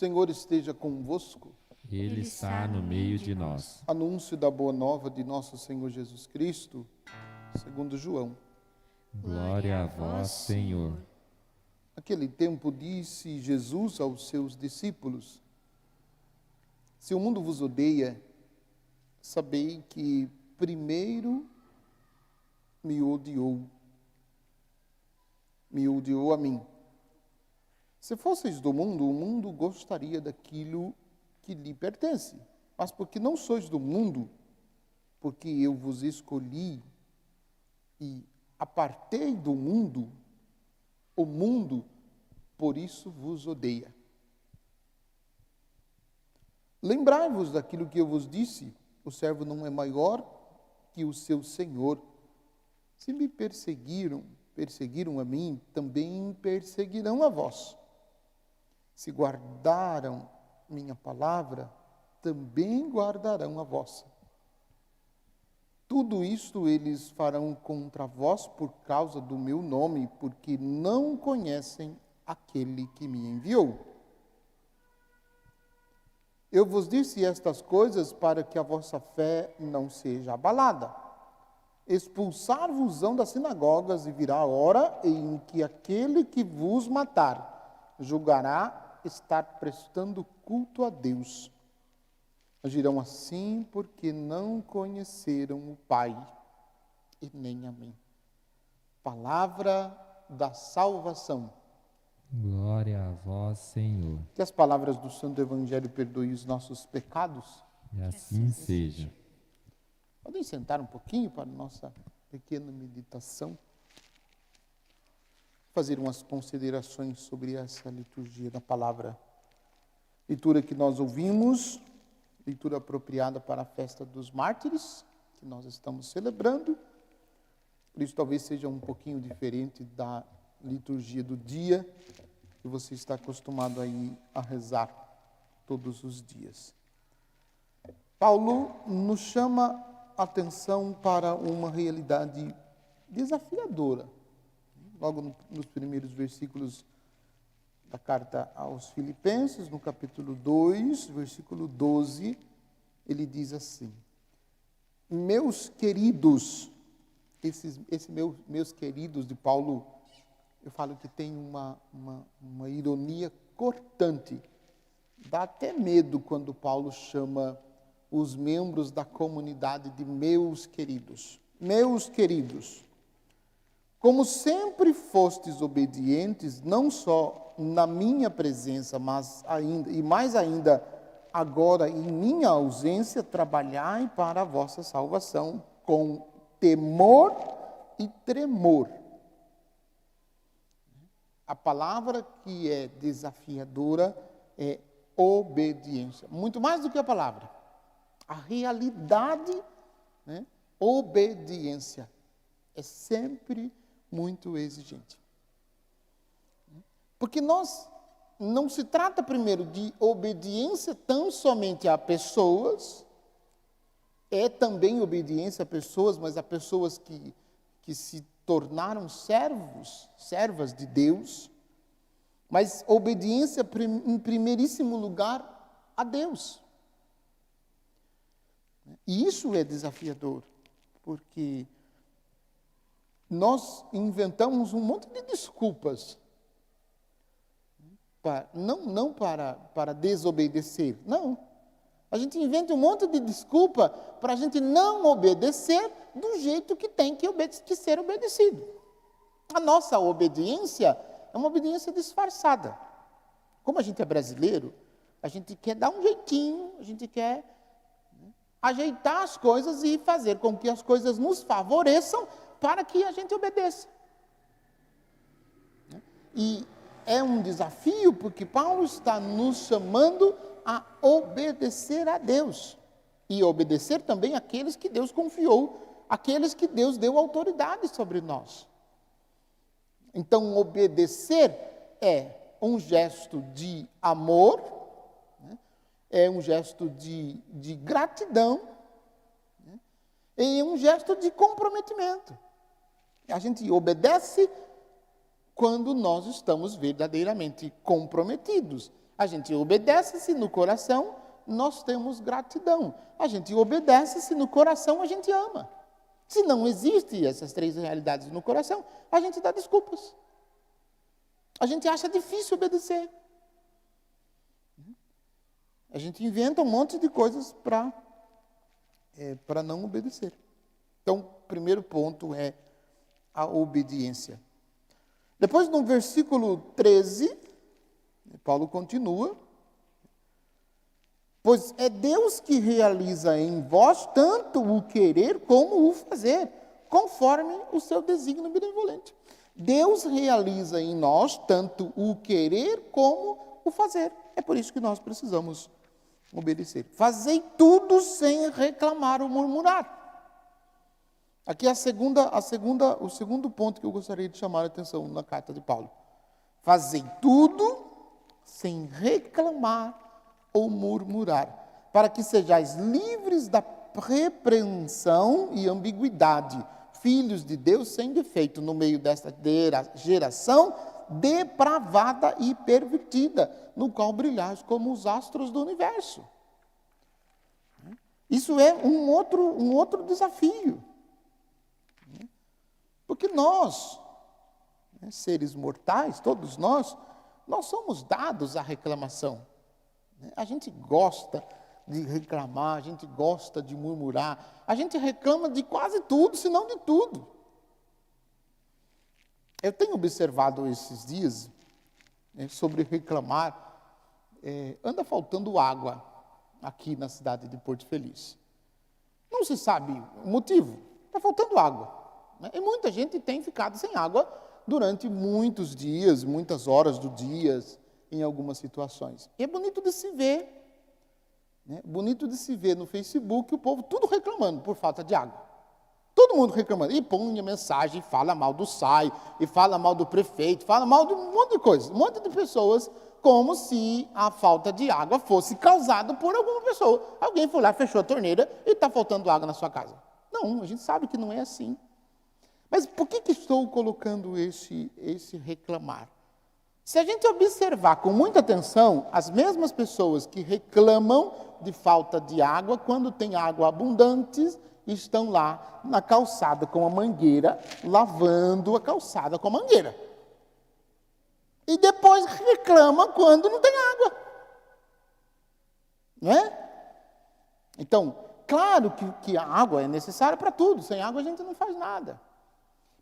Senhor esteja convosco. Ele está no meio de nós. Anúncio da boa nova de nosso Senhor Jesus Cristo, segundo João. Glória a vós, Senhor. Naquele tempo disse Jesus aos seus discípulos: se o mundo vos odeia, sabei que primeiro me odiou a mim. Se fosseis do mundo, o mundo gostaria daquilo que lhe pertence. Mas porque não sois do mundo, porque eu vos escolhi e apartei do mundo, o mundo, por isso vos odeia. Lembrai-vos daquilo que eu vos disse: o servo não é maior que o seu senhor. Se me perseguiram a mim, também perseguirão a vós. Se guardaram minha palavra, também guardarão a vossa. Tudo isto eles farão contra vós por causa do meu nome, porque não conhecem aquele que me enviou. Eu vos disse estas coisas para que a vossa fé não seja abalada. Expulsar-vos-ão das sinagogas, e virá a hora em que aquele que vos matar julgará estar prestando culto a Deus. Agirão assim porque não conheceram o Pai e nem a mim. Palavra da salvação. Glória a vós, Senhor. Que as palavras do Santo Evangelho perdoem os nossos pecados. E assim seja. Podem sentar um pouquinho para a nossa pequena meditação. Fazer umas considerações sobre essa liturgia da palavra. Leitura que nós ouvimos, leitura apropriada para a festa dos mártires, que nós estamos celebrando. Por isso talvez seja um pouquinho diferente da liturgia do dia, que você está acostumado aí a rezar todos os dias. Paulo nos chama a atenção para uma realidade desafiadora. Logo nos primeiros versículos da carta aos Filipenses, no capítulo 2, versículo 12, ele diz assim: meus queridos, meus queridos de Paulo, eu falo que tem uma ironia cortante. Dá até medo quando Paulo chama os membros da comunidade de meus queridos. Meus queridos, como sempre fostes obedientes, não só na minha presença, mas ainda, e mais ainda, agora em minha ausência, trabalhai para a vossa salvação com temor e tremor. A palavra que é desafiadora é obediência. Muito mais do que a palavra. A realidade, né? Obediência é sempre muito exigente. Porque não se trata primeiro de obediência tão somente a pessoas, é também obediência a pessoas, mas a pessoas que se tornaram servas de Deus, mas obediência em primeiríssimo lugar a Deus. E isso é desafiador, porque nós inventamos um monte de desculpas, não para desobedecer, não. A gente inventa um monte de desculpa para a gente não obedecer do jeito que tem que ser obedecido. A nossa obediência é uma obediência disfarçada. Como a gente é brasileiro, a gente quer dar um jeitinho, a gente quer ajeitar as coisas e fazer com que as coisas nos favoreçam para que a gente obedeça. E é um desafio porque Paulo está nos chamando a obedecer a Deus. E obedecer também àqueles que Deus confiou, aqueles que Deus deu autoridade sobre nós. Então, obedecer é um gesto de amor, é um gesto de gratidão, e é um gesto de comprometimento. A gente obedece quando nós estamos verdadeiramente comprometidos. A gente obedece se no coração nós temos gratidão. A gente obedece se no coração a gente ama. Se não existem essas três realidades no coração, a gente dá desculpas. A gente acha difícil obedecer. A gente inventa um monte de coisas para não obedecer. Então, o primeiro ponto é a obediência. Depois, no versículo 13, Paulo continua: pois é Deus que realiza em vós tanto o querer como o fazer, conforme o seu desígnio benevolente. Deus realiza em nós tanto o querer como o fazer. É por isso que nós precisamos obedecer. Fazei tudo sem reclamar ou murmurar. Aqui é o segundo ponto que eu gostaria de chamar a atenção na carta de Paulo. Fazei tudo sem reclamar ou murmurar, para que sejais livres da repreensão e ambiguidade, filhos de Deus sem defeito, no meio desta geração depravada e pervertida, no qual brilhais como os astros do universo. Isso é um outro desafio. Porque nós, seres mortais, todos nós somos dados à reclamação. A gente gosta de reclamar, a gente gosta de murmurar, a gente reclama de quase tudo, se não de tudo. Eu tenho observado esses dias sobre reclamar. Anda faltando água aqui na cidade de Porto Feliz. Não se sabe o motivo, está faltando água. E muita gente tem ficado sem água durante muitos dias, muitas horas do dia, em algumas situações. E é bonito de se ver, bonito de se ver no Facebook o povo tudo reclamando por falta de água. Todo mundo reclamando. E põe a mensagem, e fala mal do SAI, e fala mal do prefeito, fala mal de um monte de coisa. Um monte de pessoas, como se a falta de água fosse causada por alguma pessoa. Alguém foi lá, fechou a torneira e está faltando água na sua casa. Não, a gente sabe que não é assim. Mas por que estou colocando esse reclamar? Se a gente observar com muita atenção, as mesmas pessoas que reclamam de falta de água, quando tem água abundante, estão lá na calçada com a mangueira, lavando a calçada com a mangueira. E depois reclama quando não tem água. Não é? Então, claro que a água é necessária para tudo. Sem água a gente não faz nada.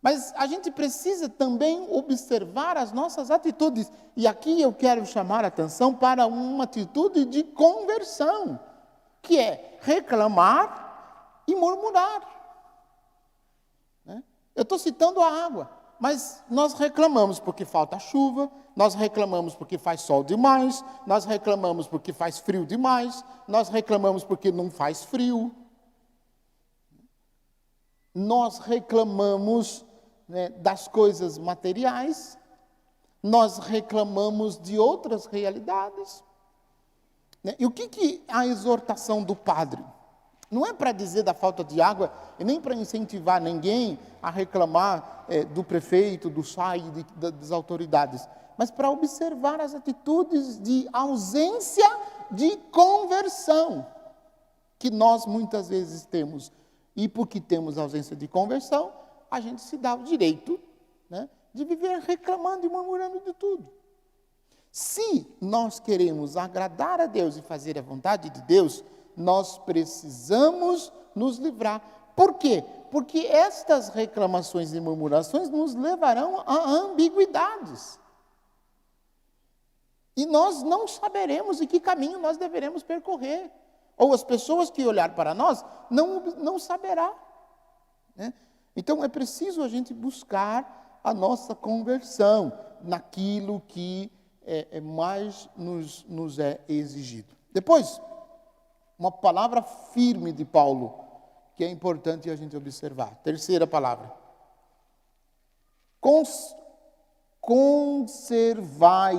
Mas a gente precisa também observar as nossas atitudes. E aqui eu quero chamar a atenção para uma atitude de conversão, que é reclamar e murmurar. Eu estou citando a água, mas nós reclamamos porque falta chuva, nós reclamamos porque faz sol demais, nós reclamamos porque faz frio demais, nós reclamamos porque não faz frio. Nós reclamamos das coisas materiais, nós reclamamos de outras realidades. E o que a exortação do padre? Não é para dizer da falta de água, e nem para incentivar ninguém a reclamar do prefeito, do SAI, das autoridades, mas para observar as atitudes de ausência de conversão, que nós muitas vezes temos. E porque temos ausência de conversão, a gente se dá o direito de viver reclamando e murmurando de tudo. Se nós queremos agradar a Deus e fazer a vontade de Deus, nós precisamos nos livrar. Por quê? Porque estas reclamações e murmurações nos levarão a ambiguidades. E nós não saberemos em que caminho nós deveremos percorrer. Ou as pessoas que olhar para nós não saberá. Então, é preciso a gente buscar a nossa conversão naquilo que mais nos é exigido. Depois, uma palavra firme de Paulo, que é importante a gente observar. Terceira palavra. Conservai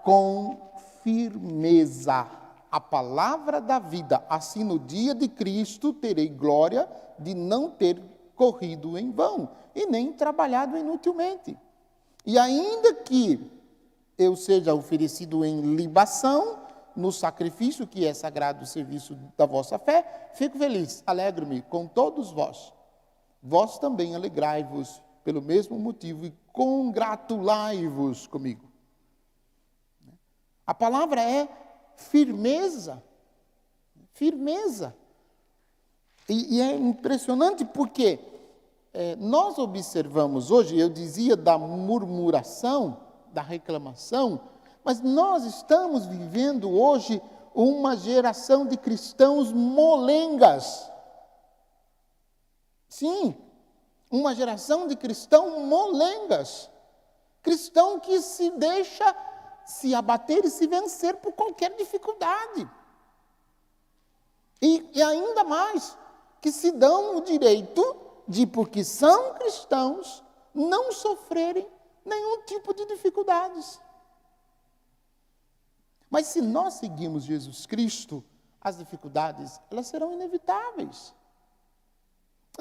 com firmeza a palavra da vida. Assim, no dia de Cristo, terei glória de não ter corrido em vão e nem trabalhado inutilmente. E ainda que eu seja oferecido em libação, no sacrifício que é sagrado, o serviço da vossa fé, fico feliz, alegro-me com todos vós. Vós também alegrai-vos pelo mesmo motivo e congratulai-vos comigo. A palavra é firmeza. Firmeza. E é impressionante porque nós observamos hoje, eu dizia da murmuração, da reclamação, mas nós estamos vivendo hoje uma geração de cristãos molengas. Sim, uma geração de cristãos molengas. Cristão que se deixa se abater e se vencer por qualquer dificuldade. E ainda mais, que se dão o direito de, porque são cristãos, não sofrerem nenhum tipo de dificuldades. Mas se nós seguimos Jesus Cristo, as dificuldades, elas serão inevitáveis.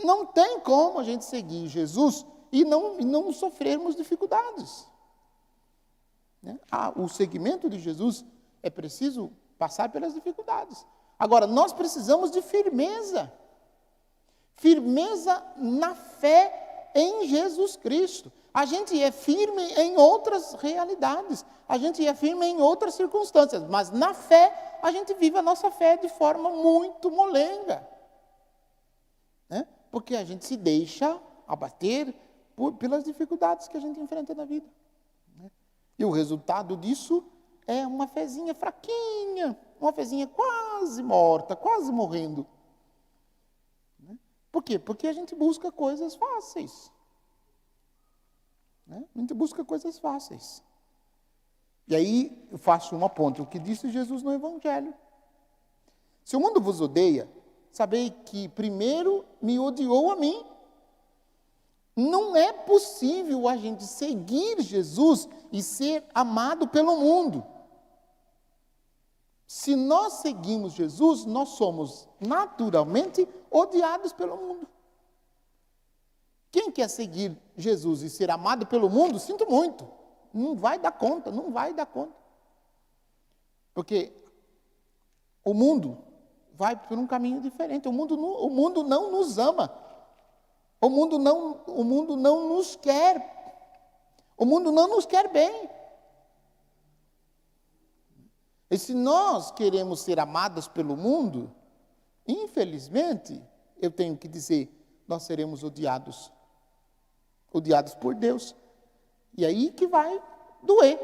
Não tem como a gente seguir Jesus e não sofrermos dificuldades. O seguimento de Jesus é preciso passar pelas dificuldades. Agora, nós precisamos de firmeza. Firmeza na fé em Jesus Cristo. A gente é firme em outras realidades. A gente é firme em outras circunstâncias. Mas na fé, a gente vive a nossa fé de forma muito molenga. Porque a gente se deixa abater pelas dificuldades que a gente enfrenta na vida. E o resultado disso é uma fezinha fraquinha, uma fezinha quase morta, quase morrendo. Por quê? Porque a gente busca coisas fáceis. A gente busca coisas fáceis. E aí eu faço uma ponte. O que disse Jesus no Evangelho? Se o mundo vos odeia, sabei que primeiro me odiou a mim. Não é possível a gente seguir Jesus e ser amado pelo mundo. Se nós seguimos Jesus, nós somos naturalmente odiados pelo mundo. Quem quer seguir Jesus e ser amado pelo mundo, sinto muito. Não vai dar conta, não vai dar conta. Porque o mundo vai por um caminho diferente. O mundo não nos ama. O mundo não nos quer. O mundo não nos quer bem. E se nós queremos ser amados pelo mundo, infelizmente, eu tenho que dizer, nós seremos odiados. Odiados por Deus. E aí que vai doer.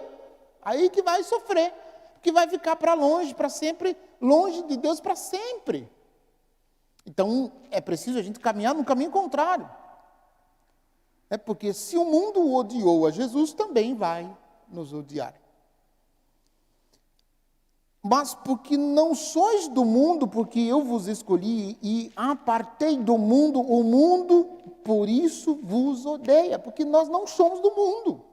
Aí que vai sofrer. Que vai ficar para longe, para sempre, longe de Deus para sempre. Então, é preciso a gente caminhar no caminho contrário. Porque se o mundo odiou a Jesus, também vai nos odiar. Mas porque não sois do mundo, porque eu vos escolhi e apartei do mundo, o mundo por isso vos odeia. Porque nós não somos do mundo.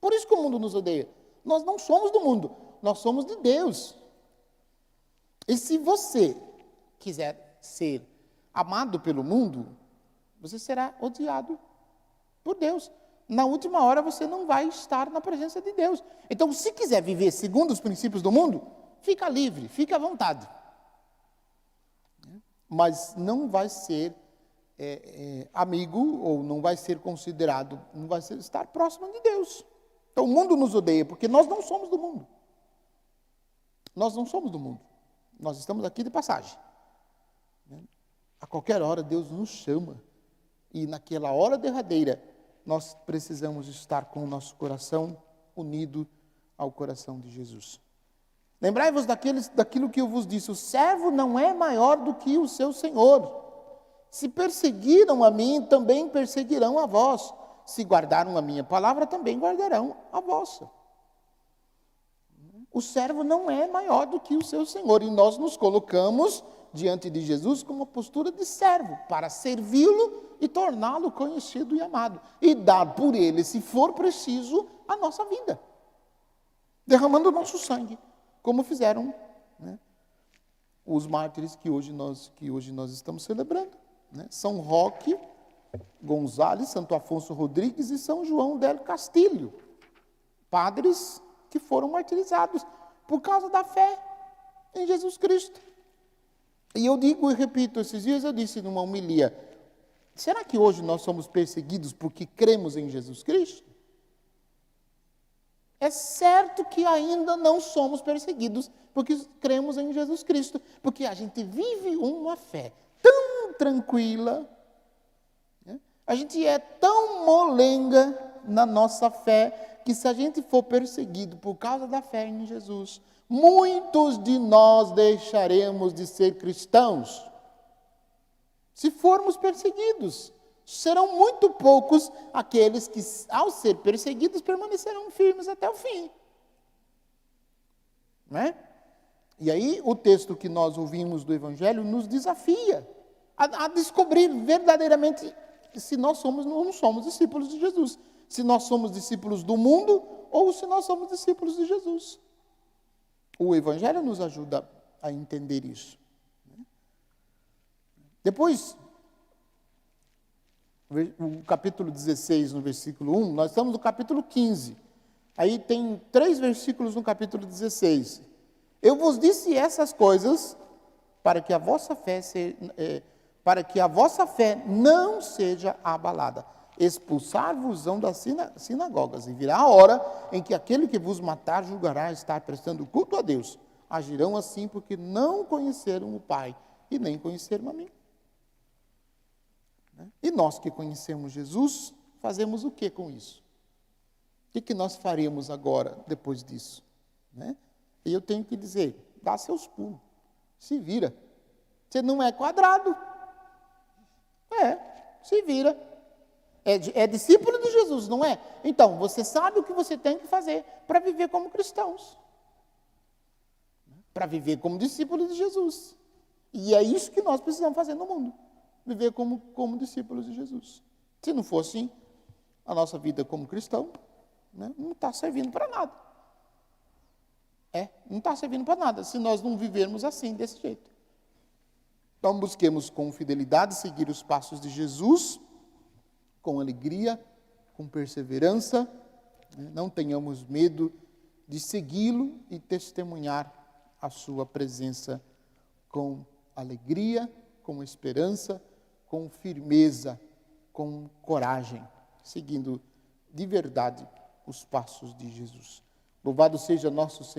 Por isso que o mundo nos odeia. Nós não somos do mundo, nós somos de Deus. E se você quiser ser amado pelo mundo, você será odiado por Deus. Na última hora você não vai estar na presença de Deus. Então, se quiser viver segundo os princípios do mundo, fica livre, fica à vontade. Mas não vai ser amigo, ou não vai ser considerado, não vai estar próximo de Deus. Então o mundo nos odeia, porque nós não somos do mundo. Nós não somos do mundo. Nós estamos aqui de passagem. A qualquer hora Deus nos chama. E naquela hora derradeira, nós precisamos estar com o nosso coração unido ao coração de Jesus. Lembrai-vos daquilo que eu vos disse, o servo não é maior do que o seu senhor. Se perseguiram a mim, também perseguirão a vós. Se guardaram a minha palavra, também guardarão a vossa. O servo não é maior do que o seu senhor. E nós nos colocamos diante de Jesus com uma postura de servo, para servi-lo e torná-lo conhecido e amado. E dar por ele, se for preciso, a nossa vida. Derramando o nosso sangue, como fizeram os mártires que hoje nós estamos celebrando. São Roque Gonzales, Santo Afonso Rodrigues e São João del Castilho. Padres que foram martirizados por causa da fé em Jesus Cristo. E eu digo e repito, esses dias eu disse numa homilia, será que hoje nós somos perseguidos porque cremos em Jesus Cristo? É certo que ainda não somos perseguidos porque cremos em Jesus Cristo, porque a gente vive uma fé tão tranquila, né? A gente é tão molenga na nossa fé, que se a gente for perseguido por causa da fé em Jesus, muitos de nós deixaremos de ser cristãos. Se formos perseguidos, serão muito poucos aqueles que, ao ser perseguidos, permanecerão firmes até o fim. Não é? E aí, o texto que nós ouvimos do Evangelho nos desafia a descobrir verdadeiramente se nós somos ou não somos discípulos de Jesus. Se nós somos discípulos do mundo ou se nós somos discípulos de Jesus. O Evangelho nos ajuda a entender isso. Depois, o capítulo 16, no versículo 1, nós estamos no capítulo 15. Aí tem 3 versículos no capítulo 16. Eu vos disse essas coisas para que a vossa fé não seja abalada. Expulsar-vos-ão das sinagogas, e virá a hora em que aquele que vos matar julgará estar prestando culto a Deus. Agirão assim porque não conheceram o Pai e nem conheceram a mim. E nós que conhecemos Jesus, fazemos o que com isso? O que nós faremos agora, depois disso? Né? E eu tenho que dizer, dá seus pulos, se vira. Você não é quadrado. Se vira. É discípulo de Jesus, não é? Então, você sabe o que você tem que fazer para viver como cristãos. Para viver como discípulo de Jesus. E é isso que nós precisamos fazer no mundo. Viver como discípulos de Jesus. Se não for assim, a nossa vida como cristão, né, não está servindo para nada. Não está servindo para nada, se nós não vivermos assim, desse jeito. Então, busquemos com fidelidade seguir os passos de Jesus, com alegria, com perseverança, né? Não tenhamos medo de segui-lo e testemunhar a sua presença com alegria, com esperança, com firmeza, com coragem, seguindo de verdade os passos de Jesus. Louvado seja nosso Senhor.